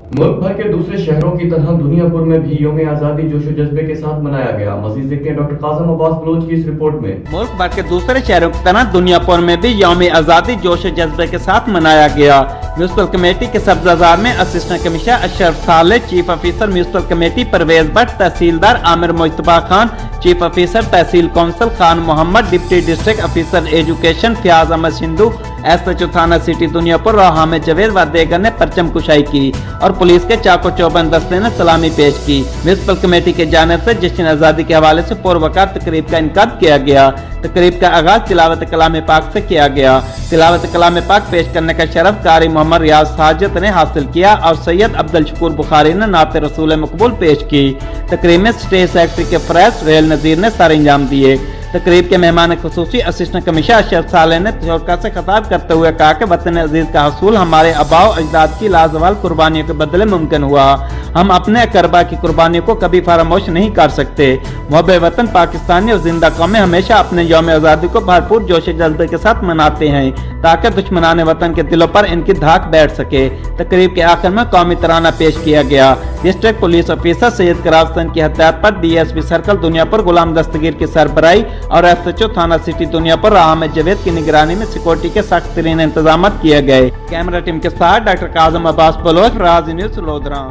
मुल्क भर के दूसरे शहरों की तरह दुनियापुर में भी यौम आज़ादी जोशो जज्बे के साथ मनाया गया। मजीद देखते हैं डॉक्टर काज़म अब्बास बलोच की इस रिपोर्ट में। मुल्क भर के दूसरे शहरों की तरह दुनियापुर में भी यौम आज़ादी जोश जज्बे के साथ मनाया गया। म्यूनिसिपल कमेटी के सब्जाजार में assistant commissioner Ashraf Saleh, chief officer municipal committee Parvez Bhatt, tehsildar Aamir Mustafa Khan, chief officer tehsil council Khan Mohammad, deputy district officer education Fayaz Ahmed Sindhu, SHO thana city Duniyapur और हामिद जवेद व देगर ने परचम कुशाई की और पुलिस के चाको चौबंद दस्ते ने सलामी पेश की। म्यूनिसिपल कमेटी के जानिब से जश्न आज़ादी के हवाले से पुरवकार तकरीब का इनकाद किया गया। तकरीब का आगाज तिलावत कलाम पाक से किया गया। तिलावत कलाम पाक पेश करने का शरफ कारी मोहम्मद रियाज साजिद ने हासिल किया और सैयद अब्दुल शकूर बुखारी ने नात रसूल मकबूल पेश की। तकरीब में स्टेट सेक्रेटरी के फरैज रेल नजीर ने सर अंजाम दिए। तकरीब के मेहमान खुसूसी असिस्टेंट कमिश्नर अशरफ साले ने शोरका से खिताब करते हुए कहा कि वतन अजीज का हसूल हमारे आबाओ अजदाद की लाजवाल कुर्बानियों के बदले मुमकिन हुआ। हम अपने अकरबा की कुर्बानियों को कभी फरामोश नहीं कर सकते। मुहब्बे वतन पाकिस्तानी और जिंदा कौमें हमेशा अपने यौम आज़ादी को भरपूर जोश जज्बे के साथ मनाते हैं ताकि दुश्मनाने वतन के दिलों पर इनकी धाक बैठ सके। तकरीब के आखिर में कौमी तराना पेश किया गया। डिस्ट्रिक्ट पुलिस ऑफिसर सैयद करावसन की हदायत पर DSP सर्कल दुनियापुर गुलाम दस्तगीर की सरबराही और SHO थाना सिटी दुनियापुर हामिद जवेद की निगरानी में सिक्योरिटी के सख्त तरीन इंतजाम किए गए। कैमरा टीम के साथ डॉक्टर काज़म अब्बास बलोच, राज न्यूज़, लोधरा।